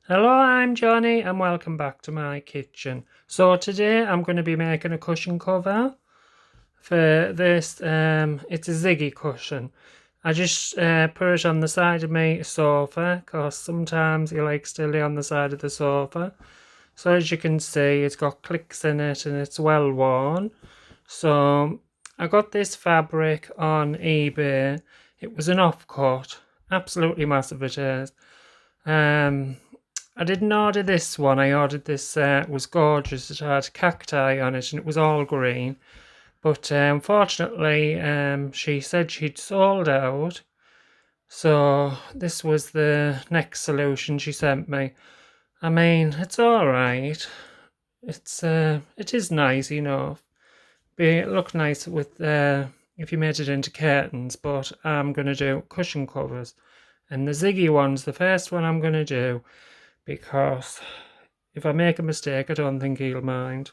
Hello, I'm Johnny and welcome back to my kitchen. So today I'm going to be making a cushion cover for this. It's a Ziggy cushion. I just put it on the side of my sofa because sometimes he likes to lay on the side of the sofa. So as you can see, it's got clicks in it and it's well worn. So I got this fabric on eBay. It was an offcut, absolutely massive it is. I didn't order this one. I ordered this. It was gorgeous. It had cacti on it, and it was all green. But unfortunately, she said she'd sold out. So this was the next solution she sent me. I mean, it's all right. It is nice, It look nice with if you made it into curtains. But I'm gonna do cushion covers, and the Ziggy one's the first one I'm gonna do because if I make a mistake, I don't think he'll mind.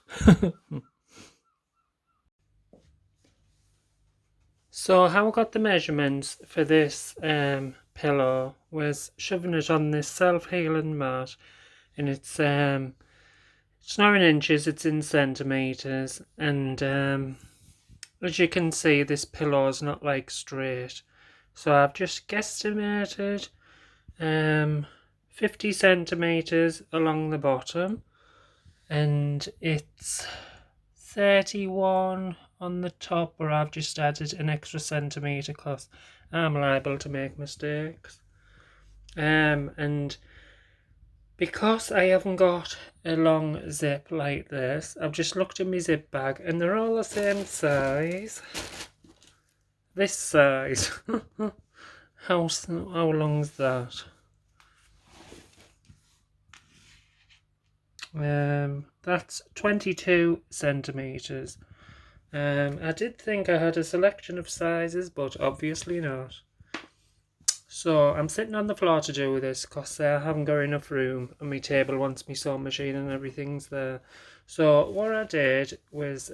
So how I got the measurements for this pillow was shoving it on this self-healing mat, and it's not in inches, it's in centimeters, and as you can see, this pillow is not like straight. So I've just guesstimated 50 centimeters along the bottom, and it's 31 on the top, where I've just added an extra centimetre because I'm liable to make mistakes. And because I haven't got a long zip like this, I've just looked in my zip bag and they're all the same size. This size. How long's that? That's 22 centimetres. I did think I had a selection of sizes, but obviously not. So I'm sitting on the floor to do this because I haven't got enough room, and my table wants my sewing machine and everything's there. So what I did was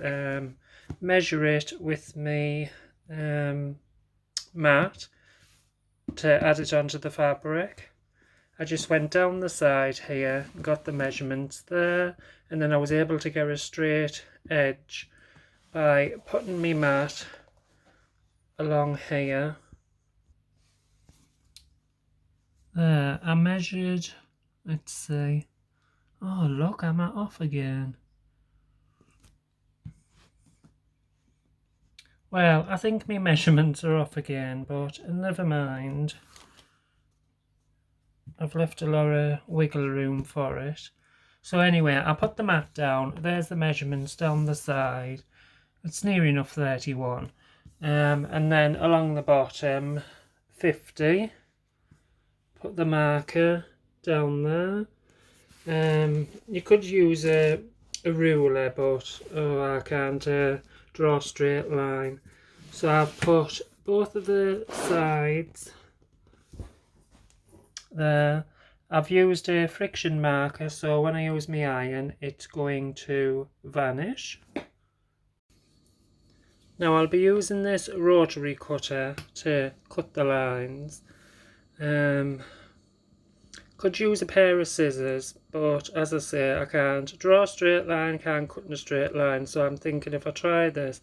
measure it with my mat to add it onto the fabric. I just went down the side here, got the measurements there, and then I was able to get a straight edge by putting my mat along here. There, I measured, let's see. Oh, look, I'm off again. Well, I think my measurements are off again, but never mind. I've left a lot of wiggle room for it. So anyway, I put the mat down. There's the measurements down the side. It's near enough 31. And then along the bottom, 50. Put the marker down there. You could use a ruler, but I can't draw a straight line. So I've put both of the sides there. I've used a friction marker, so when I use my iron, it's going to vanish. Now I'll be using this rotary cutter to cut the lines. Could use a pair of scissors, but as I say, I can't draw a straight line, can't cut in a straight line, so I'm thinking if I try this,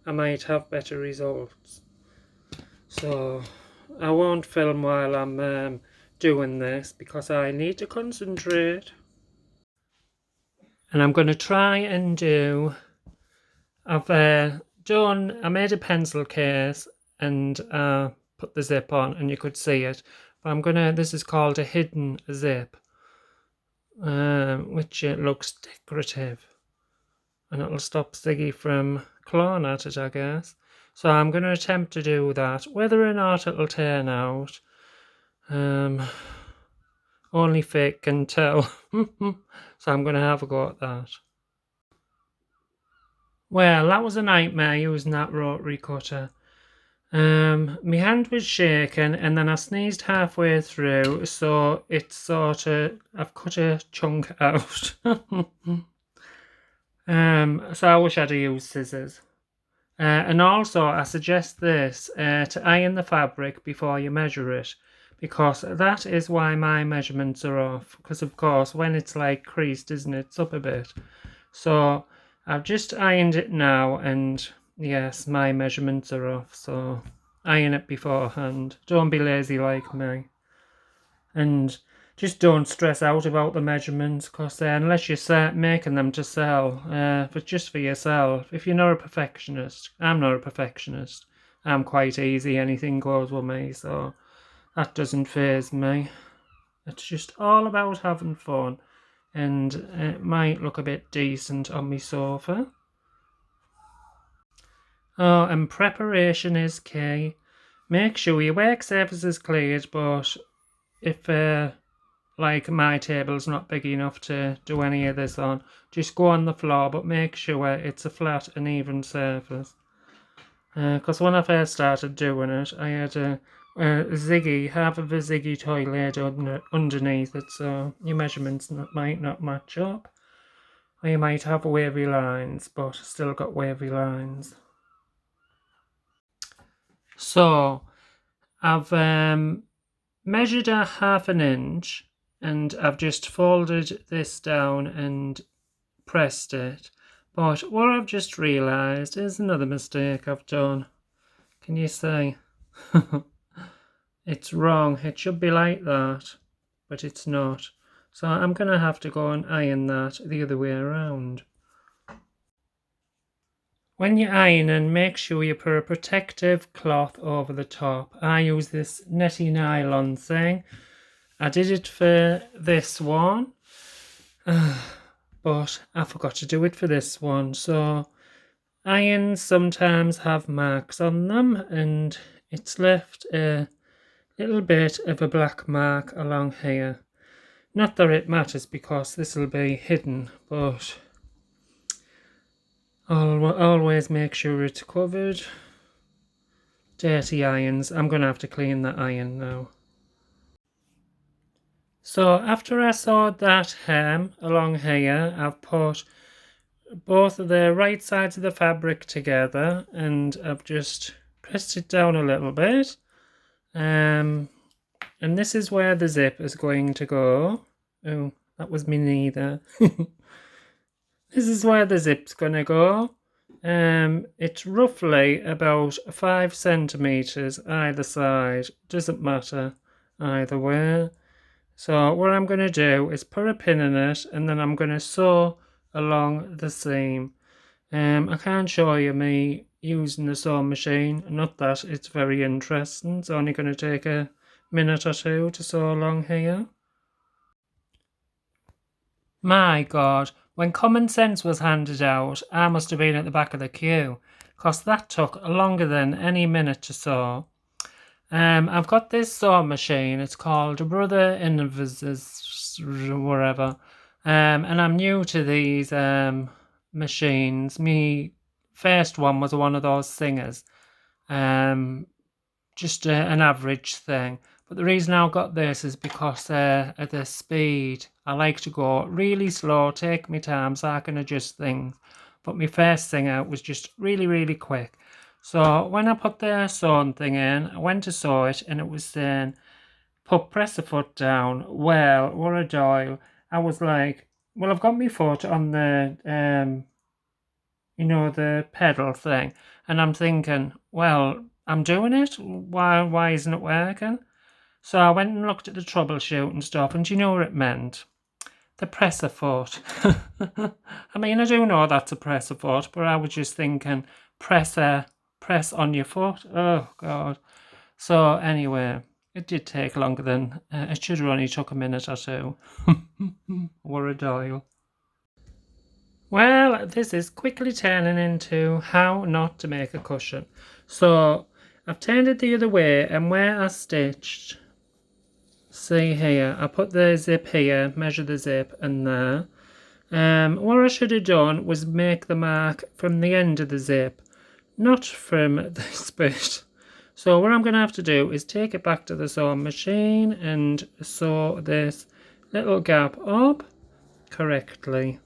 I might have better results. So I won't film while I'm doing this because I need to concentrate. And I'm going to try and do, I made a pencil case and put the zip on and you could see it. But this is called a hidden zip, which it looks decorative. And it'll stop Ziggy from clawing at it, I guess. So I'm going to attempt to do that. Whether or not it'll turn out, only fate can tell. So I'm going to have a go at that. Well, that was a nightmare using that rotary cutter. My hand was shaking and then I sneezed halfway through, so it's I've cut a chunk out. So I wish I'd have used scissors. And also I suggest this, to iron the fabric before you measure it, because that is why my measurements are off. Because of course when it's like creased, isn't it, it's up a bit. So I've just ironed it now, and yes, my measurements are off, so iron it beforehand. Don't be lazy like me. And just don't stress out about the measurements, because unless you're making them to sell, but just for yourself, if you're not a perfectionist, I'm not a perfectionist. I'm quite easy, anything goes with me, so that doesn't faze me. It's just all about having fun, and it might look a bit decent on my sofa. Oh, and preparation is key. Make sure your work surface is cleared, but if like my table's not big enough to do any of this on, just go on the floor, but make sure it's a flat and even surface. Because when I first started doing it, I had a Ziggy, half of a Ziggy toy laid underneath it, so your measurements might not match up. Or you might have wavy lines, but still got wavy lines. So, I've measured a 1/2 inch, and I've just folded this down and pressed it. But what I've just realised is another mistake I've done. Can you see? It's wrong. It should be like that, but it's not. So I'm going to have to go and iron that the other way around. When you're ironing, make sure you put a protective cloth over the top. I use this netty nylon thing. I did it for this one, but I forgot to do it for this one. So irons sometimes have marks on them, and it's left a little bit of a black mark along here. Not that it matters because this will be hidden, but I'll always make sure it's covered. Dirty irons. I'm going to have to clean that iron now. So after I sewed that hem along here, I've put both of the right sides of the fabric together, and I've just pressed it down a little bit. And this is where the zip is going to go. Oh, that was me neither. This is where the zip's going to go. It's roughly about 5 centimeters either side. Doesn't matter either way. So what I'm going to do is put a pin in it, and then I'm going to sew along the seam. I can't show you me using the sewing machine. Not that it's very interesting. It's only going to take a minute or two to sew along here. My God, when Common Sense was handed out, I must have been at the back of the queue, because that took longer than any minute to sew. I've got this sewing machine. It's called Brother Innovis, whatever. And I'm new to these machines. Me first one was one of those singers. Just an average thing. But the reason I got this is because at the speed, I like to go really slow, take my time so I can adjust things. But my first thing out was just really, really quick. So when I put the sewing thing in, I went to sew it, and it was saying, press the foot down. Well, what a doyle. I was like, well, I've got my foot on the, the pedal thing. And I'm thinking, well, I'm doing it. Why isn't it working? So I went and looked at the troubleshooting stuff, and do you know what it meant? The presser foot. I mean, I do know that's a presser foot, but I was just thinking, press on your foot. Oh, God. So anyway, it did take longer than, it should have only took a minute or two. What a dial. Well, this is quickly turning into how not to make a cushion. So I've turned it the other way, and where I stitched, see here, I put the zip here, measure the zip, and there. What I should have done was make the mark from the end of the zip, not from this bit. So what I'm going to have to do is take it back to the sewing machine and sew this little gap up correctly.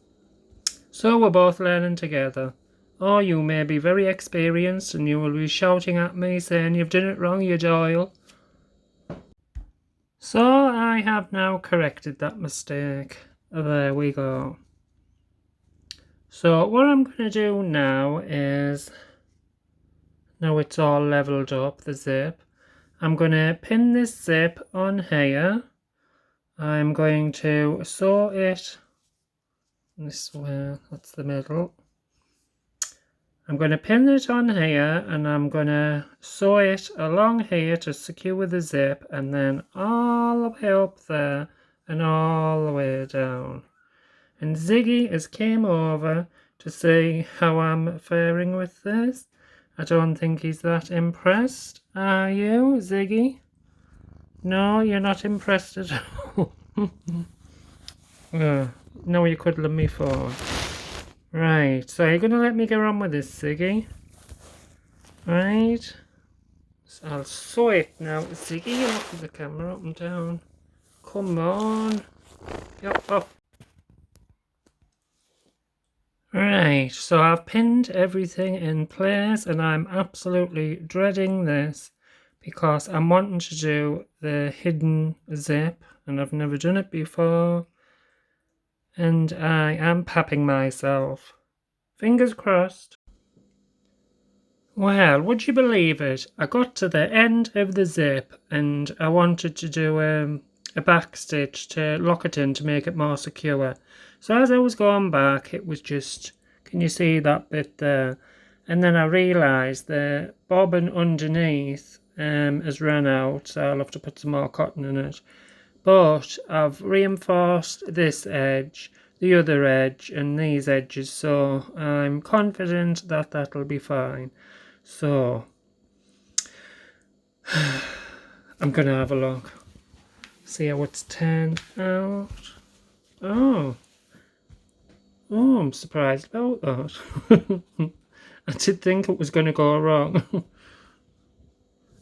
So we're both learning together. Or you may be very experienced and you will be shouting at me saying you've done it wrong, you Doyle. So I have now corrected that mistake. There we go. So what I'm going to do now is, now it's all leveled up, the zip, I'm going to pin this zip on here. I'm going to sew it this way, that's the middle. I'm going to pin it on here and I'm going to sew it along here to secure the zip, and then all the way up there and all the way down. And Ziggy has came over to see how I'm faring with this. I don't think he's that impressed. Are you, Ziggy? No, you're not impressed at all. No, you cuddling me for. Right, so you're going to let me get on with this, Ziggy? Right. So I'll sew it now. Ziggy, you look at the camera up and down. Come on. Yup, up. Right, so I've pinned everything in place and I'm absolutely dreading this because I'm wanting to do the hidden zip and I've never done it before. And I am papping myself. Fingers crossed. Well, would you believe it? I got to the end of the zip and I wanted to do a back stitch to lock it in to make it more secure. So as I was going back, it was just, can you see that bit there? And then I realised the bobbin underneath has run out, so I'll have to put some more cotton in it. But I've reinforced this edge, the other edge, and these edges, so I'm confident that that'll be fine. So I'm gonna have a look, see how it's turned out. Oh, I'm surprised about that. I did think it was gonna go wrong.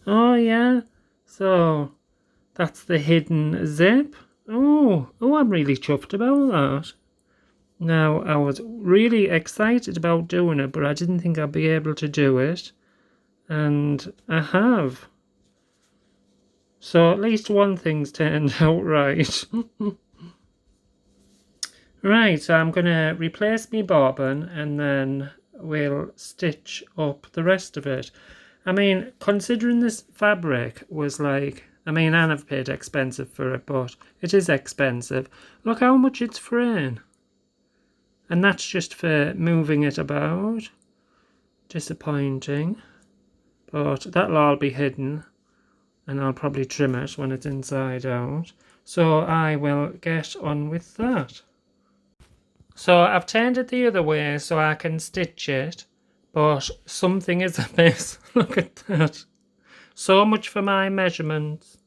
Oh yeah, so that's the hidden zip. Oh, I'm really chuffed about that. Now, I was really excited about doing it, but I didn't think I'd be able to do it. And I have. So at least one thing's turned out right. Right, so I'm going to replace my bobbin and then we'll stitch up the rest of it. I mean, considering this fabric was like, I mean, I've paid expensive for it, but it is expensive. Look how much it's fraying. And that's just for moving it about. Disappointing. But that'll all be hidden. And I'll probably trim it when it's inside out. So I will get on with that. So I've turned it the other way so I can stitch it. But something is amiss. Look at that. So much for my measurements.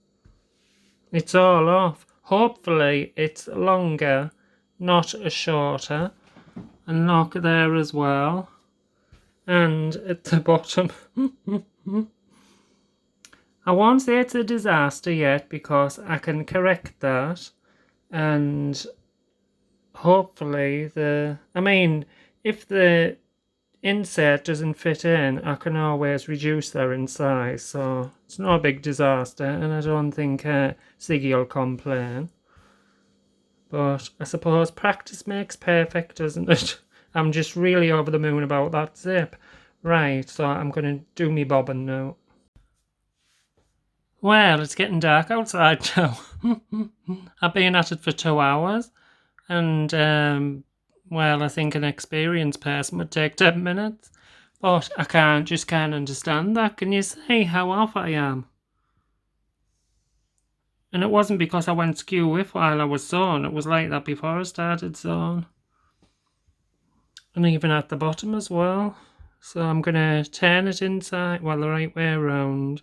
It's all off. Hopefully it's longer, not shorter. And look there as well. And at the bottom. I won't say it's a disaster yet because I can correct that. And hopefully if the insert doesn't fit in, I can always reduce that in size. So it's not a big disaster and I don't think Ziggy will complain. But I suppose practice makes perfect, doesn't it? I'm just really over the moon about that zip. Right, so I'm going to do me bobbin now. Well, it's getting dark outside now. I've been at it for 2 hours. And, well, I think an experienced person would take 10 minutes. But I can't understand that. Can you see how off I am? And it wasn't because I went skew with while I was sewing. It was like that before I started sewing. And even at the bottom as well. So I'm going to turn it inside, well, the right way around.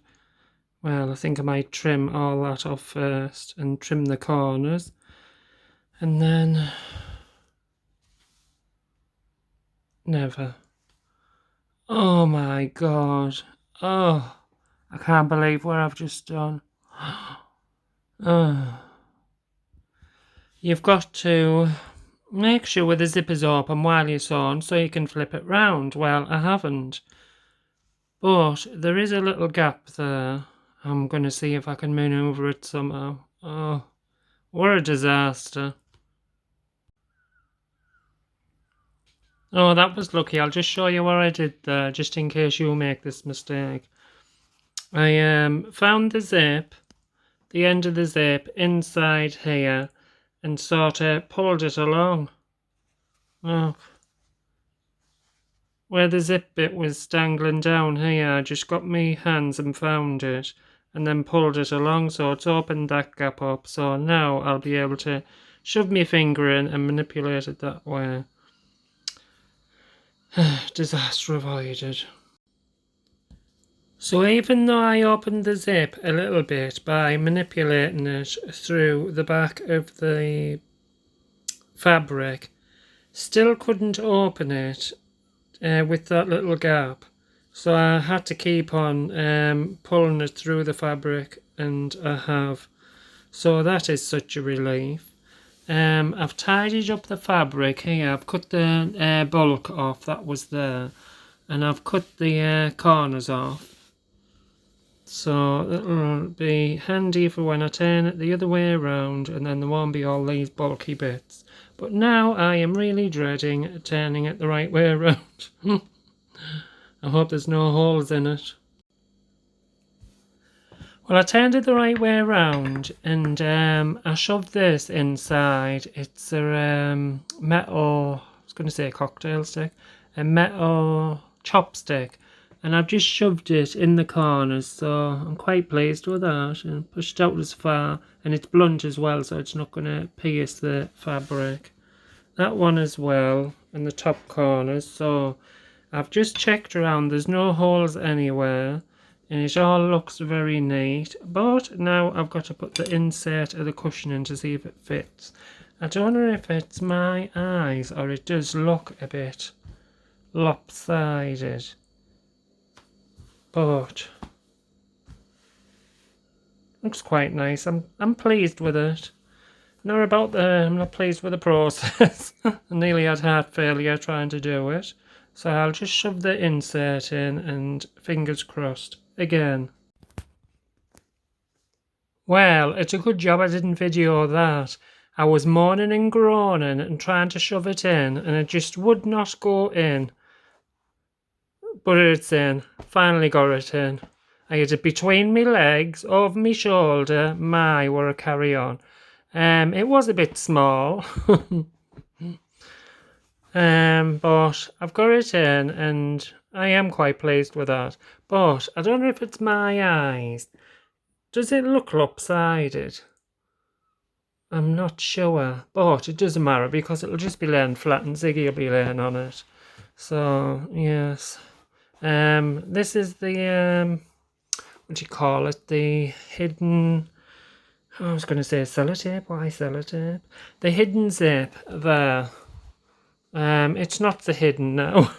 Well, I think I might trim all that off first and trim the corners. And then... Never. Oh my god. Oh, I can't believe what I've just done. Oh. You've got to make sure the zip is open while you're sewing so you can flip it round. Well, I haven't. But there is a little gap there. I'm going to see if I can maneuver it somehow. Oh, what a disaster. Oh, that was lucky. I'll just show you what I did there, just in case you make this mistake. I found the zip, the end of the zip inside here, and sort of pulled it along. Oh, where the zip bit was dangling down here, I just got me hands and found it, and then pulled it along, so it's opened that gap up. So now I'll be able to shove my finger in and manipulate it that way. Disaster avoided. So even though I opened the zip a little bit by manipulating it through the back of the fabric, still couldn't open it with that little gap. So I had to keep on pulling it through the fabric, and I have. So that is such a relief. I've tidied up the fabric here. I've cut the bulk off that was there, and I've cut the corners off. So it'll be handy for when I turn it the other way around, and then there won't be all these bulky bits. But now I am really dreading turning it the right way around. I hope there's no holes in it. Well, I turned it the right way around, and I shoved this inside. It's a metal, I was going to say a cocktail stick, a metal chopstick, and I've just shoved it in the corners, so I'm quite pleased with that, and pushed out as far, and it's blunt as well, so it's not going to pierce the fabric. That one as well, in the top corners, so I've just checked around, there's no holes anywhere, and it all looks very neat. But now I've got to put the insert of the cushion in to see if it fits. I don't know if it's my eyes or it does look a bit lopsided, but looks quite nice. I'm pleased with it. I'm not pleased with the process. I nearly had heart failure trying to do it. So I'll just shove the insert in and fingers crossed again. Well, it's a good job I didn't video that. I was moaning and groaning and trying to shove it in, and it just would not go in. But it's in. Finally got it in. I had it between me legs, over me shoulder. My, what a carry on. It was a bit small. But I've got it in, and I am quite pleased with that. But I don't know if it's my eyes. Does it look lopsided? I'm not sure, but it doesn't matter because it'll just be laying flat and Ziggy will be laying on it. So, yes. This is the, what do you call it? The hidden, I was going to say sellotape. Why sellotape? The hidden zip there. It's not the hidden now.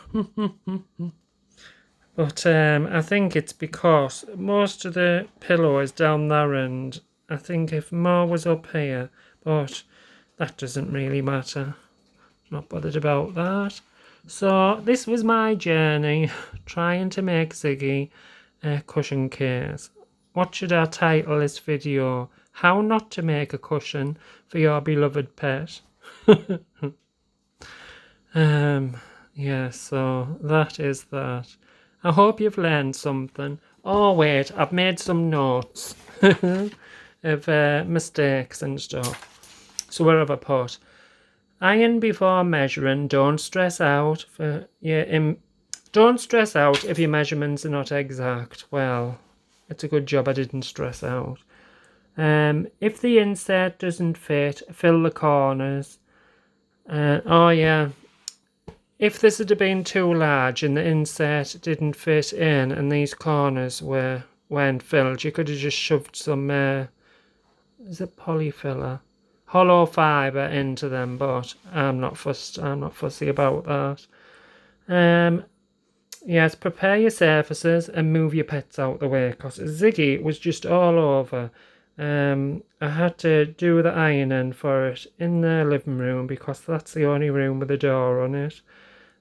But I think it's because most of the pillow is down there, and I think if more was up here, but that doesn't really matter. Not bothered about that. So this was my journey trying to make Ziggy a cushion case. What should I title this video? How not to make a cushion for your beloved pet. Yeah, so that is that. I hope you've learned something. Oh wait, I've made some notes of mistakes and stuff. So where have I put? Iron before measuring. Don't stress out don't stress out if your measurements are not exact. Well, it's a good job I didn't stress out. If the insert doesn't fit, fill the corners. Oh yeah. If this had been too large and the insert didn't fit in and these corners weren't filled, you could have just shoved some, is it polyfiller? Hollow fibre into them, but I'm not fussy about that. Yes, prepare your surfaces and move your pets out the way, because Ziggy was just all over. I had to do the ironing for it in the living room because that's the only room with a door on it.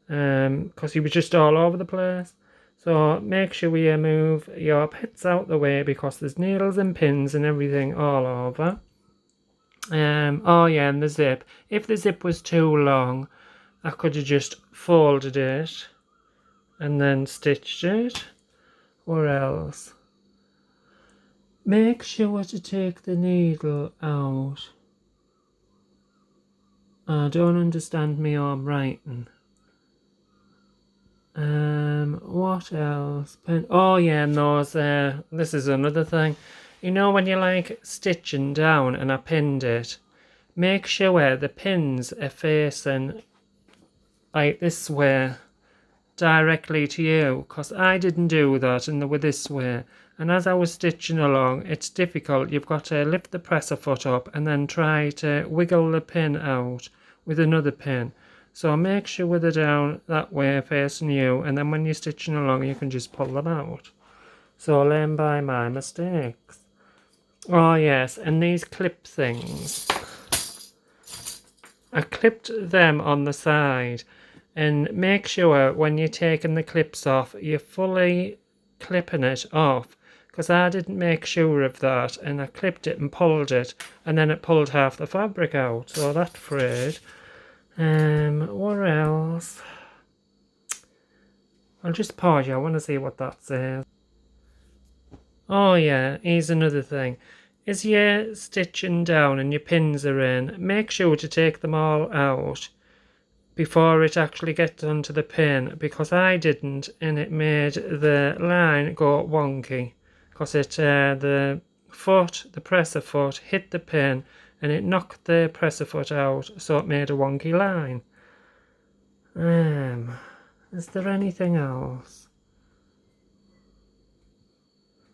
Because he was just all over the place. So make sure you move your pets out the way because there's needles and pins and everything all over. Oh yeah, and the zip. If the zip was too long, I could have just folded it and then stitched it. Or else, make sure to take the needle out. I don't understand me arm writing. What else? Oh yeah, and those, this is another thing. You know when you're like stitching down and I pinned it, make sure the pins are facing like this way, directly to you, because I didn't do that and they were this way. And as I was stitching along, it's difficult. You've got to lift the presser foot up and then try to wiggle the pin out with another pin. So make sure they're down that way facing you, and then when you're stitching along you can just pull them out. So learn by my mistakes. Oh yes, and these clip things, I clipped them on the side, and make sure when you're taking the clips off you're fully clipping it off, because I didn't make sure of that and I clipped it and pulled it and then it pulled half the fabric out, so that frayed. What else? I'll just pause you, I want to see what that says. Oh yeah, here's another thing. As you're stitching down and your pins are in, make sure to take them all out before it actually gets onto the pin, because I didn't and it made the line go wonky, because the presser foot hit the pin and it knocked the presser foot out, so it made a wonky line. Is there anything else?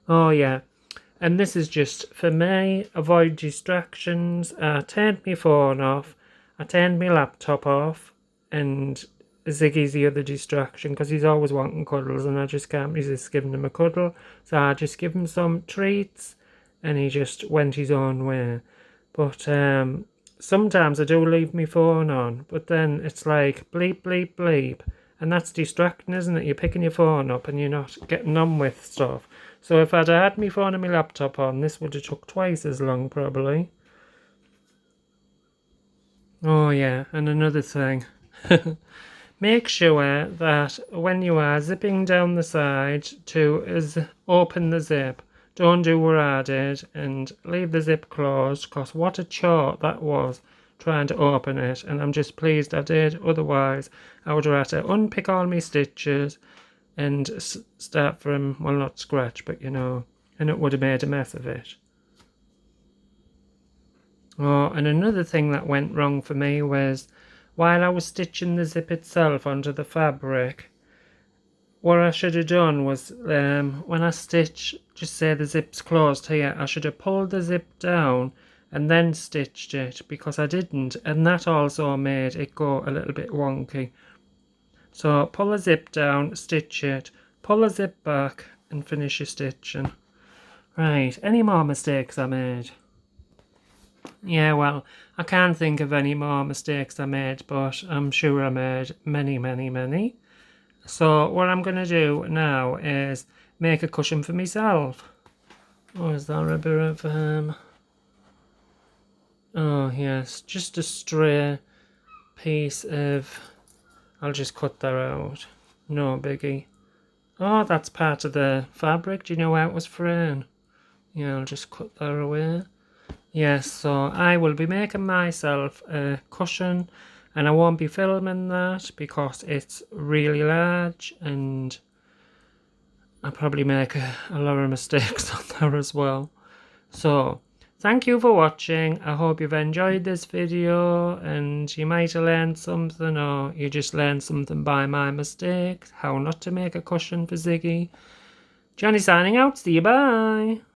Oh yeah, and this is just for me, avoid distractions. I turned my phone off, I turned my laptop off, and Ziggy's the other distraction because he's always wanting cuddles and I just can't resist giving him a cuddle. So I just give him some treats and he just went his own way. But sometimes I do leave my phone on, but then it's like bleep, bleep, bleep. And that's distracting, isn't it? You're picking your phone up and you're not getting on with stuff. So if I'd had my phone and my laptop on, this would have took twice as long probably. Oh yeah, and another thing. Make sure that when you are zipping down the side to open the zip, don't do what I did and leave the zip closed, because what a chore that was trying to open it, and I'm just pleased I did. Otherwise I would have had to unpick all my stitches and start from, well, not scratch, but you know, and it would have made a mess of it. Oh, and another thing that went wrong for me was while I was stitching the zip itself onto the fabric, what I should have done was when I stitch, just say the zip's closed here, I should have pulled the zip down and then stitched it, because I didn't, and that also made it go a little bit wonky. So pull the zip down, stitch it, pull the zip back and finish your stitching. Right, any more mistakes I made? Yeah, well, I can't think of any more mistakes I made, but I'm sure I made many, many, many. So what I'm going to do now is make a cushion for myself. Oh, is that a bit of, oh yes, just a stray piece of, I'll just cut that out. No biggie. Oh, that's part of the fabric. Do you know where it was fraying? Yeah, I'll just cut that away. Yes, so I will be making myself a cushion, and I won't be filming that because it's really large and I probably make a lot of mistakes on there as well. So thank you for watching. I hope you've enjoyed this video and you might have learned something, or you just learned something by my mistakes, how not to make a cushion for Ziggy. Johnny signing out. See you, bye.